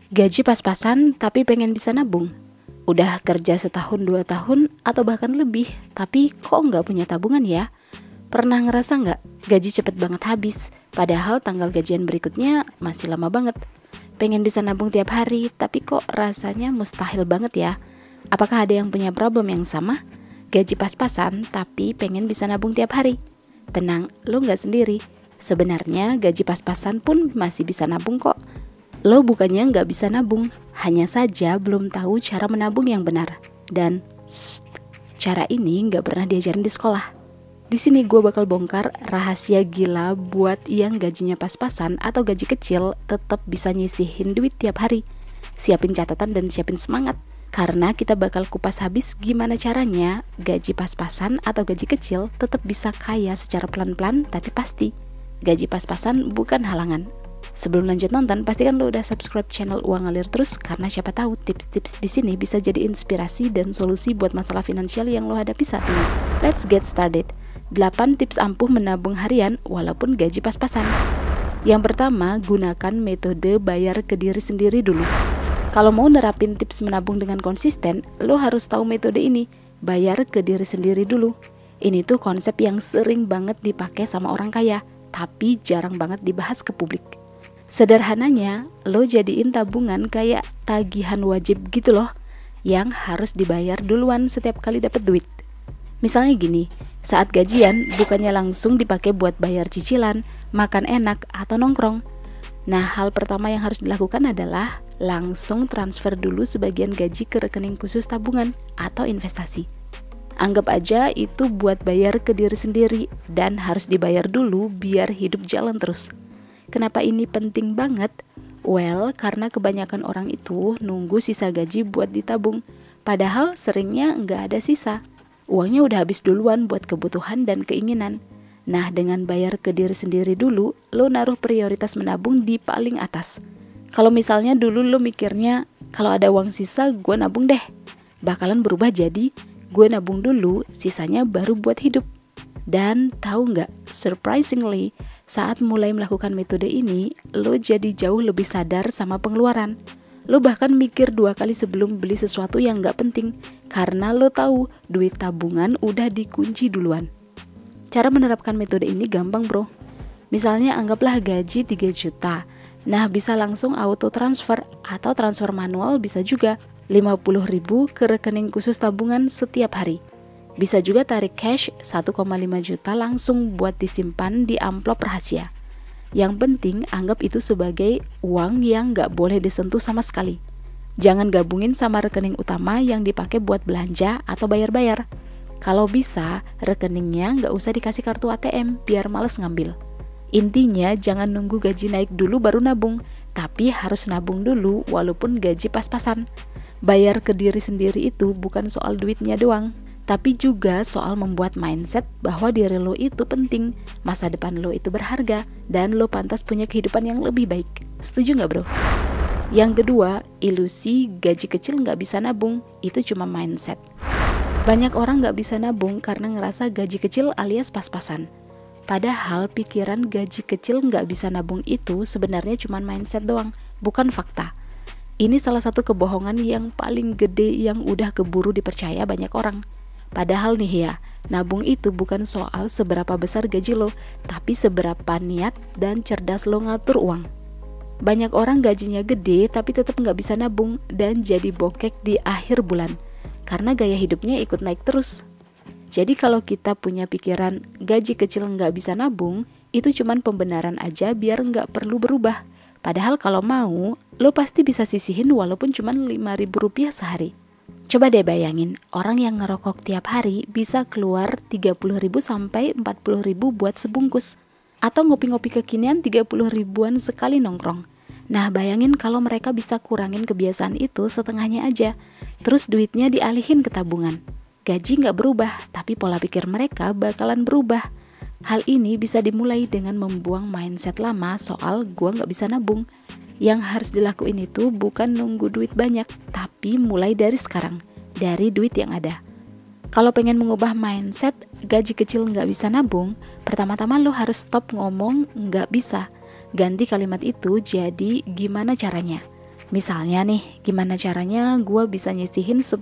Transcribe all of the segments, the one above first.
Gaji pas-pasan tapi pengen bisa nabung. Udah kerja setahun 2 tahun atau bahkan lebih, tapi kok nggak punya tabungan ya? Pernah ngerasa nggak gaji cepet banget habis, padahal tanggal gajian berikutnya masih lama banget? Pengen bisa nabung tiap hari, tapi kok rasanya mustahil banget ya? Apakah ada yang punya problem yang sama? Gaji pas-pasan tapi pengen bisa nabung tiap hari. Tenang, lo nggak sendiri. Sebenarnya gaji pas-pasan pun masih bisa nabung kok. Lo bukannya nggak bisa nabung, hanya saja belum tahu cara menabung yang benar. Dan cara ini nggak pernah diajarin di sekolah. Di sini gue bakal bongkar rahasia gila buat yang gajinya pas-pasan atau gaji kecil tetap bisa nyisihin duit tiap hari. Siapin catatan dan siapin semangat, karena kita bakal kupas habis gimana caranya gaji pas-pasan atau gaji kecil tetap bisa kaya secara pelan-pelan tapi pasti. Gaji pas-pasan bukan halangan. Sebelum lanjut nonton, pastikan lo udah subscribe channel Uang Ngalir Terus, karena siapa tahu tips-tips di sini bisa jadi inspirasi dan solusi buat masalah finansial yang lo hadapi saat ini. Let's get started. 8 tips ampuh menabung harian walaupun gaji pas-pasan. Yang pertama, gunakan metode bayar ke diri sendiri dulu. Kalau mau nerapin tips menabung dengan konsisten, lo harus tahu metode ini, bayar ke diri sendiri dulu. Ini tuh konsep yang sering banget dipakai sama orang kaya, tapi jarang banget dibahas ke publik. Sederhananya, lo jadiin tabungan kayak tagihan wajib gitu loh, yang harus dibayar duluan setiap kali dapat duit. Misalnya gini, saat gajian bukannya langsung dipakai buat bayar cicilan, makan enak, atau nongkrong. Nah, hal pertama yang harus dilakukan adalah langsung transfer dulu sebagian gaji ke rekening khusus tabungan atau investasi. Anggap aja itu buat bayar ke diri sendiri dan harus dibayar dulu biar hidup jalan terus. Kenapa ini penting banget? Well, karena kebanyakan orang itu nunggu sisa gaji buat ditabung, padahal seringnya nggak ada sisa. Uangnya udah habis duluan buat kebutuhan dan keinginan. Nah, dengan bayar ke diri sendiri dulu, lo naruh prioritas menabung di paling atas. Kalau misalnya dulu lo mikirnya, kalau ada uang sisa gue nabung deh, bakalan berubah jadi gue nabung dulu, sisanya baru buat hidup. Dan tahu nggak, surprisingly, saat mulai melakukan metode ini, lo jadi jauh lebih sadar sama pengeluaran. Lo bahkan mikir 2 kali sebelum beli sesuatu yang nggak penting, karena lo tahu duit tabungan udah dikunci duluan. Cara menerapkan metode ini gampang bro. Misalnya anggaplah gaji 3 juta. Nah, bisa langsung auto transfer atau transfer manual, bisa juga 50.000 ke rekening khusus tabungan setiap hari. Bisa juga tarik cash 1,5 juta langsung buat disimpan di amplop rahasia. Yang penting anggap itu sebagai uang yang gak boleh disentuh sama sekali. Jangan gabungin sama rekening utama yang dipakai buat belanja atau bayar-bayar. Kalau bisa, rekeningnya gak usah dikasih kartu ATM biar males ngambil. Intinya jangan nunggu gaji naik dulu baru nabung, tapi harus nabung dulu walaupun gaji pas-pasan. Bayar ke diri sendiri itu bukan soal duitnya doang, tapi juga soal membuat mindset bahwa diri lo itu penting, masa depan lo itu berharga, dan lo pantas punya kehidupan yang lebih baik. Setuju nggak bro? Yang kedua, ilusi gaji kecil nggak bisa nabung, itu cuma mindset. Banyak orang nggak bisa nabung karena ngerasa gaji kecil alias pas-pasan. Padahal pikiran gaji kecil nggak bisa nabung itu sebenarnya cuma mindset doang, bukan fakta. Ini salah satu kebohongan yang paling gede yang udah keburu dipercaya banyak orang. Padahal nih ya, nabung itu bukan soal seberapa besar gaji lo, tapi seberapa niat dan cerdas lo ngatur uang. Banyak orang gajinya gede tapi tetap nggak bisa nabung dan jadi bokek di akhir bulan, karena gaya hidupnya ikut naik terus. Jadi kalau kita punya pikiran gaji kecil nggak bisa nabung, itu cuman pembenaran aja biar nggak perlu berubah. Padahal kalau mau, lo pasti bisa sisihin walaupun cuman Rp5.000 sehari. Coba deh bayangin, orang yang ngerokok tiap hari bisa keluar 30.000 sampai 40.000 buat sebungkus. Atau ngopi-ngopi kekinian 30 ribuan sekali nongkrong. Nah bayangin kalau mereka bisa kurangin kebiasaan itu setengahnya aja, terus duitnya dialihin ke tabungan. Gaji nggak berubah, tapi pola pikir mereka bakalan berubah. Hal ini bisa dimulai dengan membuang mindset lama soal gua nggak bisa nabung. Yang harus dilakuin itu bukan nunggu duit banyak, tapi mulai dari sekarang, dari duit yang ada. Kalau pengen mengubah mindset gaji kecil nggak bisa nabung, pertama-tama lo harus stop ngomong nggak bisa. Ganti kalimat itu jadi gimana caranya. Misalnya nih, gimana caranya gue bisa nyisihin 10.000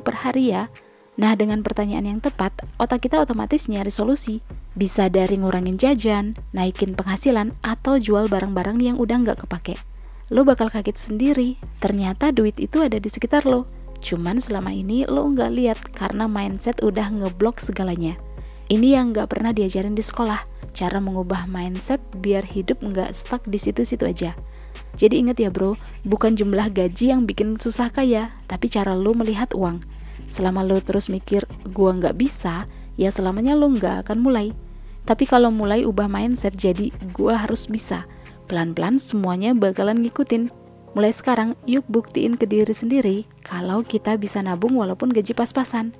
per hari ya? Nah, dengan pertanyaan yang tepat, otak kita otomatis nyari solusi. Bisa dari ngurangin jajan, naikin penghasilan, atau jual barang-barang yang udah nggak kepake. Lo bakal kaget sendiri, ternyata duit itu ada di sekitar lo. Cuman selama ini lo nggak lihat karena mindset udah ngeblok segalanya. Ini yang nggak pernah diajarin di sekolah, cara mengubah mindset biar hidup nggak stuck di situ-situ aja. Jadi ingat ya bro, bukan jumlah gaji yang bikin susah kaya, tapi cara lo melihat uang. Selama lo terus mikir, gua nggak bisa, ya selamanya lo nggak akan mulai. Tapi kalau mulai ubah mindset jadi, gua harus bisa. Pelan-pelan semuanya bakalan ngikutin. Mulai sekarang, yuk buktiin ke diri sendiri kalau kita bisa nabung walaupun gaji pas-pasan.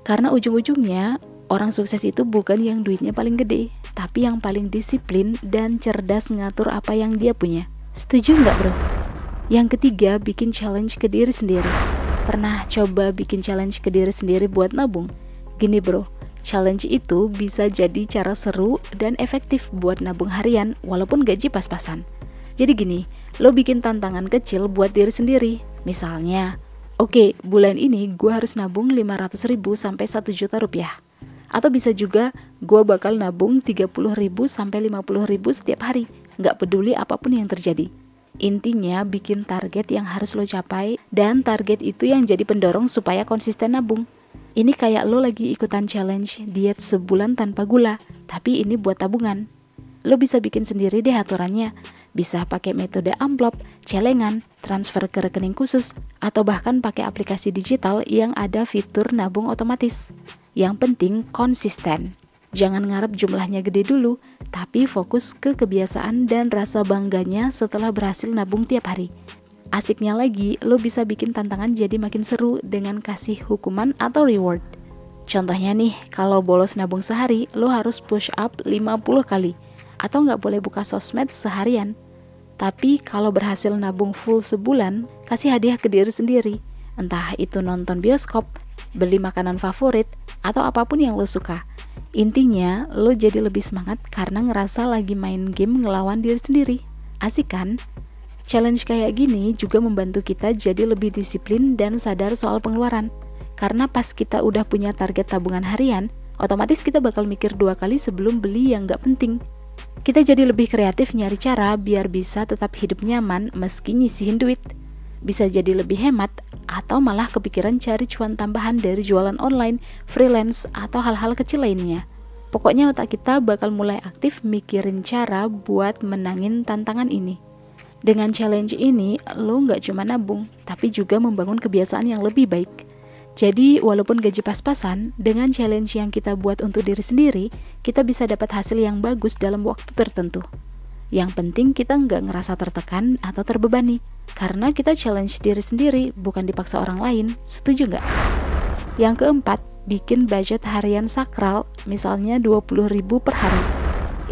Karena ujung-ujungnya, orang sukses itu bukan yang duitnya paling gede, tapi yang paling disiplin dan cerdas ngatur apa yang dia punya. Setuju nggak bro? Yang ketiga, bikin challenge ke diri sendiri. Pernah coba bikin challenge ke diri sendiri buat nabung? Gini bro, challenge itu bisa jadi cara seru dan efektif buat nabung harian walaupun gaji pas-pasan. Jadi gini, lo bikin tantangan kecil buat diri sendiri. Misalnya, oke, bulan ini gue harus nabung 500.000 sampai 1 juta rupiah. Atau bisa juga, gue bakal nabung 30.000 sampai 50.000 setiap hari. Nggak peduli apapun yang terjadi. Intinya bikin target yang harus lo capai, dan target itu yang jadi pendorong supaya konsisten nabung. Ini kayak lo lagi ikutan challenge diet sebulan tanpa gula, tapi ini buat tabungan. Lo bisa bikin sendiri deh aturannya. Bisa pakai metode amplop, celengan, transfer ke rekening khusus, atau bahkan pakai aplikasi digital yang ada fitur nabung otomatis. Yang penting konsisten. Jangan ngarep jumlahnya gede dulu, tapi fokus ke kebiasaan dan rasa bangganya setelah berhasil nabung tiap hari. Asiknya lagi, lo bisa bikin tantangan jadi makin seru dengan kasih hukuman atau reward. Contohnya nih, kalau bolos nabung sehari, lo harus push up 50 kali. Atau nggak boleh buka sosmed seharian. Tapi kalau berhasil nabung full sebulan, kasih hadiah ke diri sendiri. Entah itu nonton bioskop, beli makanan favorit, atau apapun yang lo suka. Intinya, lo jadi lebih semangat karena ngerasa lagi main game ngelawan diri sendiri. Asik kan? Challenge kayak gini juga membantu kita jadi lebih disiplin dan sadar soal pengeluaran. Karena pas kita udah punya target tabungan harian, otomatis kita bakal mikir 2 kali sebelum beli yang gak penting. Kita jadi lebih kreatif nyari cara biar bisa tetap hidup nyaman meski nyisihin duit. Bisa jadi lebih hemat, atau malah kepikiran cari cuan tambahan dari jualan online, freelance, atau hal-hal kecil lainnya. Pokoknya otak kita bakal mulai aktif mikirin cara buat menangin tantangan ini. Dengan challenge ini, lo nggak cuma nabung, tapi juga membangun kebiasaan yang lebih baik. Jadi, walaupun gaji pas-pasan, dengan challenge yang kita buat untuk diri sendiri, kita bisa dapat hasil yang bagus dalam waktu tertentu. Yang penting kita nggak ngerasa tertekan atau terbebani, karena kita challenge diri sendiri, bukan dipaksa orang lain. Setuju nggak? Yang keempat, bikin budget harian sakral, misalnya 20.000 per hari.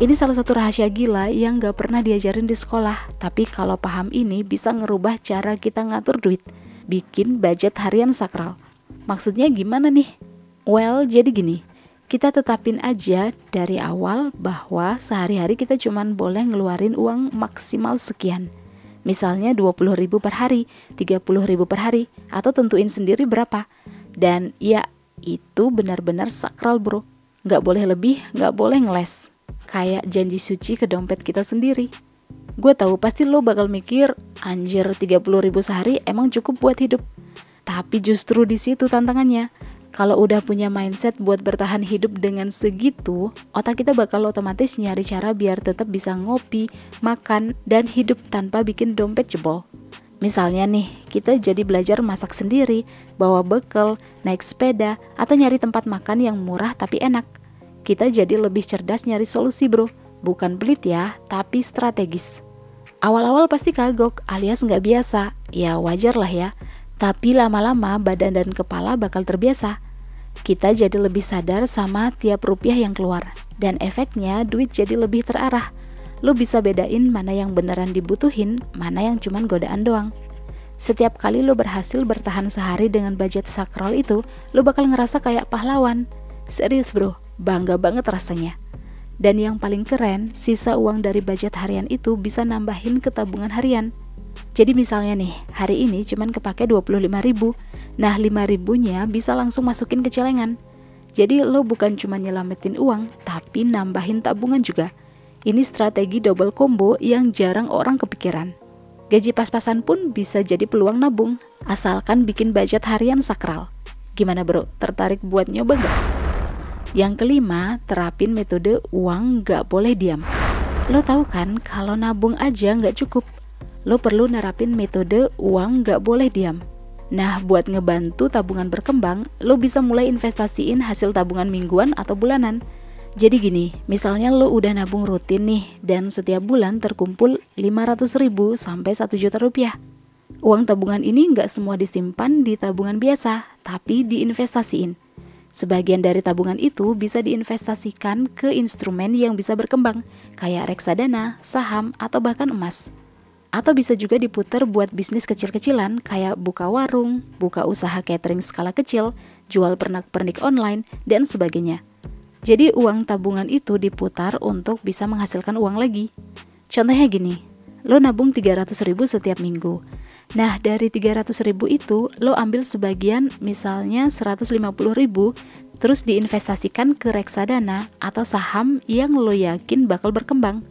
Ini salah satu rahasia gila yang nggak pernah diajarin di sekolah, tapi kalau paham ini bisa ngerubah cara kita ngatur duit. Bikin budget harian sakral. Maksudnya gimana nih? Well, jadi gini. Kita tetapin aja dari awal bahwa sehari-hari kita cuman boleh ngeluarin uang maksimal sekian. Misalnya 20.000 per hari, 30.000 per hari, atau tentuin sendiri berapa. Dan ya, itu benar-benar sakral bro. Nggak boleh lebih, nggak boleh ngeles. Kayak janji suci ke dompet kita sendiri. Gue tahu pasti lo bakal mikir, anjir 30.000 sehari emang cukup buat hidup. Tapi justru di situ tantangannya. Kalau udah punya mindset buat bertahan hidup dengan segitu, otak kita bakal otomatis nyari cara biar tetap bisa ngopi, makan, dan hidup tanpa bikin dompet jebol. Misalnya nih, kita jadi belajar masak sendiri, bawa bekal, naik sepeda, atau nyari tempat makan yang murah tapi enak. Kita jadi lebih cerdas nyari solusi bro, bukan pelit ya, tapi strategis. Awal-awal pasti kagok alias nggak biasa, ya wajar lah ya. Tapi lama-lama badan dan kepala bakal terbiasa. Kita jadi lebih sadar sama tiap rupiah yang keluar. Dan efeknya duit jadi lebih terarah. Lo bisa bedain mana yang beneran dibutuhin, mana yang cuman godaan doang. Setiap kali lo berhasil bertahan sehari dengan budget sakral itu, lo bakal ngerasa kayak pahlawan. Serius bro, bangga banget rasanya. Dan yang paling keren, sisa uang dari budget harian itu bisa nambahin ke tabungan harian. Jadi misalnya nih, hari ini cuman kepake 25.000. Nah, 5.000-nya bisa langsung masukin ke celengan. Jadi lo bukan cuma nyelamatin uang, tapi nambahin tabungan juga. Ini strategi double combo yang jarang orang kepikiran. Gaji pas-pasan pun bisa jadi peluang nabung, asalkan bikin budget harian sakral. Gimana bro, tertarik buat nyoba nggak? Yang kelima, terapin metode uang nggak boleh diam. Lo tahu kan kalau nabung aja nggak cukup. Lo perlu nerapin metode uang nggak boleh diam. Nah, buat ngebantu tabungan berkembang, lo bisa mulai investasiin hasil tabungan mingguan atau bulanan. Jadi gini, misalnya lo udah nabung rutin nih, dan setiap bulan terkumpul 500.000 sampai 1 juta rupiah. Uang tabungan ini nggak semua disimpan di tabungan biasa, tapi diinvestasiin. Sebagian dari tabungan itu bisa diinvestasikan ke instrumen yang bisa berkembang, kayak reksadana, saham, atau bahkan emas. Atau bisa juga diputar buat bisnis kecil-kecilan kayak buka warung, buka usaha catering skala kecil, jual pernak-pernik online, dan sebagainya. Jadi uang tabungan itu diputar untuk bisa menghasilkan uang lagi. Contohnya gini, lo nabung 300.000 setiap minggu. Nah, dari 300.000 itu lo ambil sebagian, misalnya 150.000, terus diinvestasikan ke reksadana atau saham yang lo yakin bakal berkembang.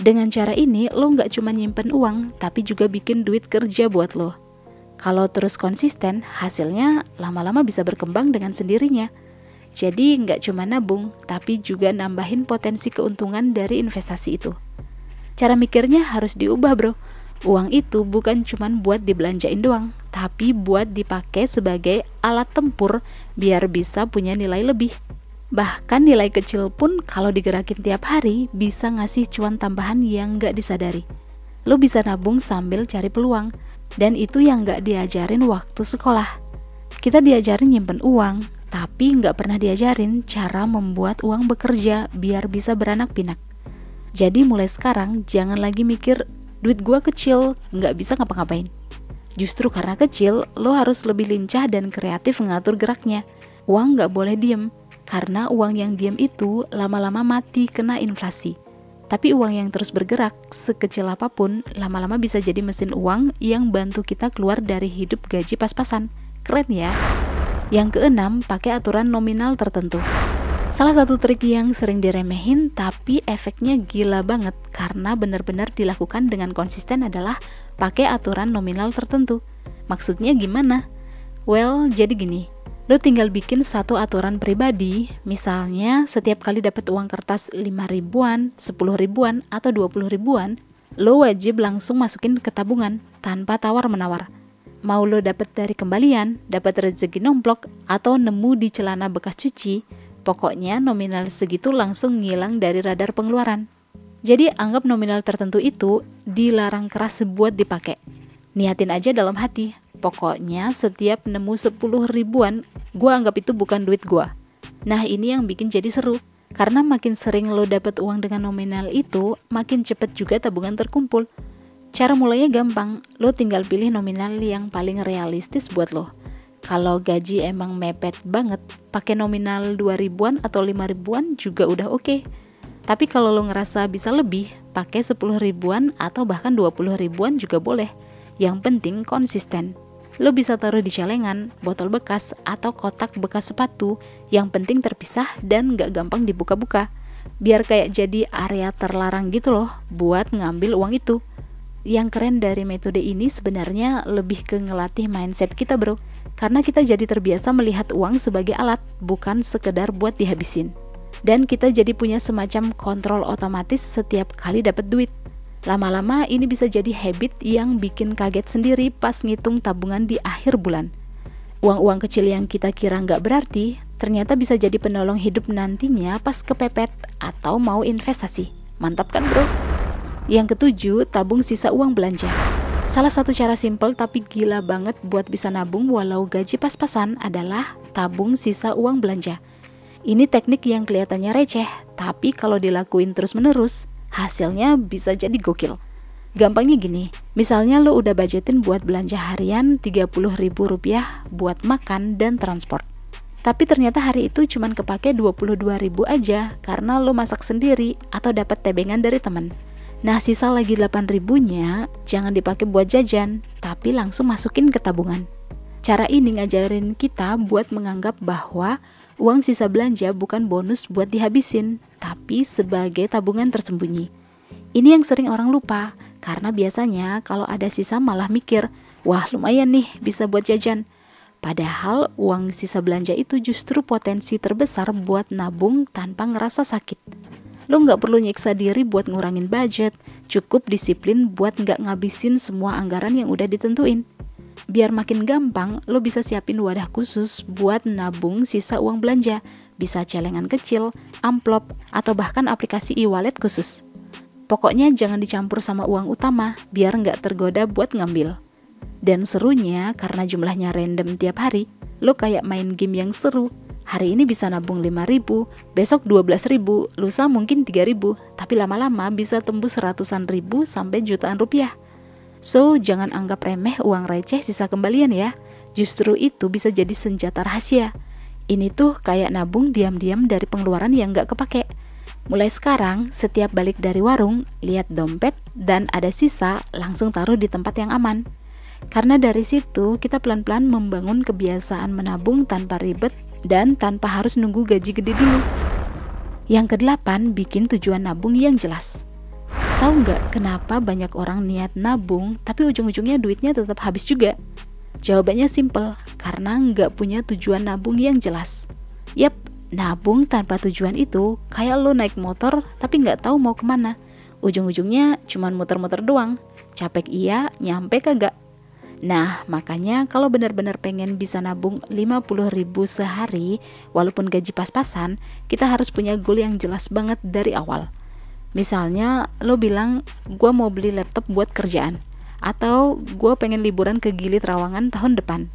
Dengan cara ini, lo nggak cuma nyimpen uang, tapi juga bikin duit kerja buat lo. Kalau terus konsisten, hasilnya lama-lama bisa berkembang dengan sendirinya. Jadi nggak cuma nabung, tapi juga nambahin potensi keuntungan dari investasi itu. Cara mikirnya harus diubah bro. Uang itu bukan cuma buat dibelanjain doang, tapi buat dipakai sebagai alat tempur biar bisa punya nilai lebih. Bahkan nilai kecil pun kalau digerakin tiap hari bisa ngasih cuan tambahan yang nggak disadari. Lo bisa nabung sambil cari peluang, dan itu yang nggak diajarin waktu sekolah. Kita diajarin nyimpen uang, tapi nggak pernah diajarin cara membuat uang bekerja biar bisa beranak pinak. Jadi mulai sekarang jangan lagi mikir duit gua kecil, nggak bisa ngapa-ngapain. Justru karena kecil, lo harus lebih lincah dan kreatif mengatur geraknya. Uang nggak boleh diem. Karena uang yang diam itu lama-lama mati kena inflasi. Tapi uang yang terus bergerak, sekecil apapun, lama-lama bisa jadi mesin uang yang bantu kita keluar dari hidup gaji pas-pasan. Keren ya? Yang keenam, pakai aturan nominal tertentu. Salah satu trik yang sering diremehin tapi efeknya gila banget karena benar-benar dilakukan dengan konsisten adalah pakai aturan nominal tertentu. Maksudnya gimana? Well, jadi gini. Lo tinggal bikin satu aturan pribadi, misalnya setiap kali dapat uang kertas 5.000-an, 10.000-an, atau 20.000-an, lo wajib langsung masukin ke tabungan tanpa tawar-menawar. Mau lo dapat dari kembalian, dapat rezeki nomplok, atau nemu di celana bekas cuci, pokoknya nominal segitu langsung ngilang dari radar pengeluaran. Jadi anggap nominal tertentu itu dilarang keras buat dipakai. Niatin aja dalam hati. Pokoknya setiap nemu 10.000-an, gue anggap itu bukan duit gue. Nah ini yang bikin jadi seru. Karena makin sering lo dapet uang dengan nominal itu, makin cepet juga tabungan terkumpul. Cara mulainya gampang, lo tinggal pilih nominal yang paling realistis buat lo. Kalau gaji emang mepet banget, pakai nominal 2.000-an atau 5.000-an juga udah oke. Tapi kalau lo ngerasa bisa lebih, pakai 10.000-an atau bahkan 20.000-an juga boleh. Yang penting konsisten. Lo bisa taruh di celengan, botol bekas, atau kotak bekas sepatu. Yang penting terpisah dan gak gampang dibuka-buka. Biar kayak jadi area terlarang gitu loh buat ngambil uang itu. Yang keren dari metode ini sebenarnya lebih ke ngelatih mindset kita bro. Karena kita jadi terbiasa melihat uang sebagai alat, bukan sekedar buat dihabisin. Dan kita jadi punya semacam kontrol otomatis setiap kali dapat duit. Lama-lama ini bisa jadi habit yang bikin kaget sendiri pas ngitung tabungan di akhir bulan. Uang-uang kecil yang kita kira nggak berarti, ternyata bisa jadi penolong hidup nantinya pas kepepet atau mau investasi. Mantap kan bro? Yang ketujuh, tabung sisa uang belanja. Salah satu cara simple tapi gila banget buat bisa nabung walau gaji pas-pasan adalah tabung sisa uang belanja. Ini teknik yang kelihatannya receh, tapi kalau dilakuin terus-menerus, hasilnya bisa jadi gokil. Gampangnya gini, misalnya lo udah budgetin buat belanja harian 30.000 rupiah buat makan dan transport. Tapi ternyata hari itu cuman kepake 22.000 aja karena lo masak sendiri atau dapat tebengan dari teman. Nah, sisa lagi 8.000-nya jangan dipakai buat jajan, tapi langsung masukin ke tabungan. Cara ini ngajarin kita buat menganggap bahwa uang sisa belanja bukan bonus buat dihabisin, tapi sebagai tabungan tersembunyi. Ini yang sering orang lupa, karena biasanya kalau ada sisa malah mikir, wah lumayan nih bisa buat jajan. Padahal uang sisa belanja itu justru potensi terbesar buat nabung tanpa ngerasa sakit. Lo nggak perlu nyiksa diri buat ngurangin budget, cukup disiplin buat nggak ngabisin semua anggaran yang udah ditentuin. Biar makin gampang, lo bisa siapin wadah khusus buat nabung sisa uang belanja. Bisa celengan kecil, amplop, atau bahkan aplikasi e-wallet khusus. Pokoknya jangan dicampur sama uang utama, biar nggak tergoda buat ngambil. Dan serunya, karena jumlahnya random tiap hari, lo kayak main game yang seru. Hari ini bisa nabung 5.000, besok 12.000, lusa mungkin 3.000, tapi lama-lama bisa tembus ratusan ribu sampai jutaan rupiah. So, jangan anggap remeh uang receh sisa kembalian ya. Justru itu bisa jadi senjata rahasia. Ini tuh kayak nabung diam-diam dari pengeluaran yang nggak kepake. Mulai sekarang, setiap balik dari warung, lihat dompet dan ada sisa, langsung taruh di tempat yang aman. Karena dari situ, kita pelan-pelan membangun kebiasaan menabung tanpa ribet dan tanpa harus nunggu gaji gede dulu. Yang ke-8, bikin tujuan nabung yang jelas. Tahu nggak kenapa banyak orang niat nabung, tapi ujung-ujungnya duitnya tetap habis juga? Jawabannya simple, karena nggak punya tujuan nabung yang jelas. Yap, nabung tanpa tujuan itu kayak lo naik motor tapi nggak tahu mau kemana. Ujung-ujungnya cuman muter-muter doang. Capek iya, nyampe kagak. Nah, makanya kalau benar-benar pengen bisa nabung 50.000 sehari, walaupun gaji pas-pasan, kita harus punya goal yang jelas banget dari awal. Misalnya, lo bilang, gue mau beli laptop buat kerjaan, atau gue pengen liburan ke Gili Trawangan tahun depan.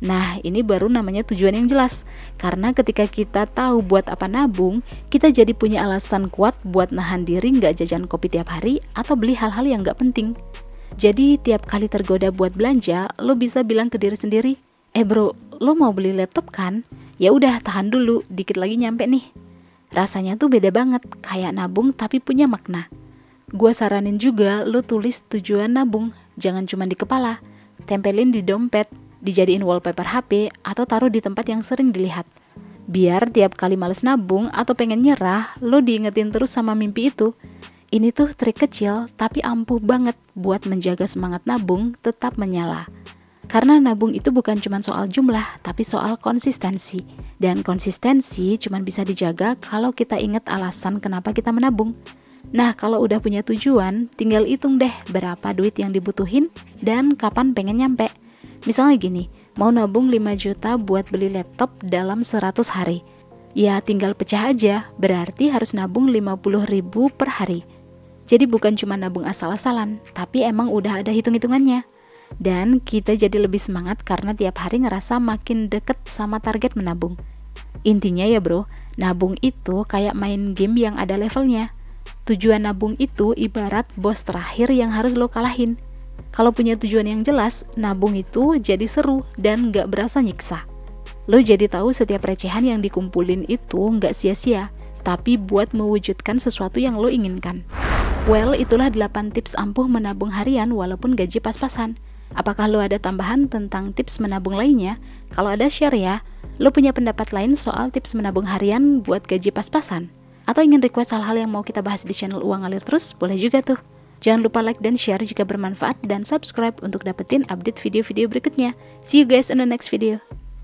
Nah, ini baru namanya tujuan yang jelas, karena ketika kita tahu buat apa nabung, kita jadi punya alasan kuat buat nahan diri nggak jajan kopi tiap hari, atau beli hal-hal yang nggak penting. Jadi tiap kali tergoda buat belanja, lo bisa bilang ke diri sendiri, bro, lo mau beli laptop kan? Ya udah tahan dulu, dikit lagi nyampe nih. Rasanya tuh beda banget, kayak nabung tapi punya makna. Gua saranin juga lo tulis tujuan nabung, jangan cuma di kepala. Tempelin di dompet, dijadiin wallpaper HP, atau taruh di tempat yang sering dilihat. Biar tiap kali males nabung atau pengen nyerah, lo diingetin terus sama mimpi itu. Ini tuh trik kecil tapi ampuh banget buat menjaga semangat nabung tetap menyala. Karena nabung itu bukan cuma soal jumlah, tapi soal konsistensi. Dan konsistensi cuma bisa dijaga kalau kita ingat alasan kenapa kita menabung. Nah, kalau udah punya tujuan, tinggal hitung deh berapa duit yang dibutuhin dan kapan pengen nyampe. Misalnya gini, mau nabung 5 juta buat beli laptop dalam 100 hari. Ya tinggal pecah aja, berarti harus nabung 50.000 per hari. Jadi bukan cuma nabung asal-asalan, tapi emang udah ada hitung-hitungannya. Dan kita jadi lebih semangat karena tiap hari ngerasa makin deket sama target menabung. Intinya ya bro, nabung itu kayak main game yang ada levelnya. Tujuan nabung itu ibarat bos terakhir yang harus lo kalahin. Kalau punya tujuan yang jelas, nabung itu jadi seru dan gak berasa nyiksa. Lo jadi tahu setiap recehan yang dikumpulin itu gak sia-sia, tapi buat mewujudkan sesuatu yang lo inginkan. Well, itulah 8 tips ampuh menabung harian walaupun gaji pas-pasan. Apakah lo ada tambahan tentang tips menabung lainnya? Kalau ada share ya. Lo punya pendapat lain soal tips menabung harian buat gaji pas-pasan? Atau ingin request hal-hal yang mau kita bahas di channel Uang Ngalir Terus? Boleh juga tuh. Jangan lupa like dan share jika bermanfaat dan subscribe untuk dapetin update video-video berikutnya. See you guys in the next video.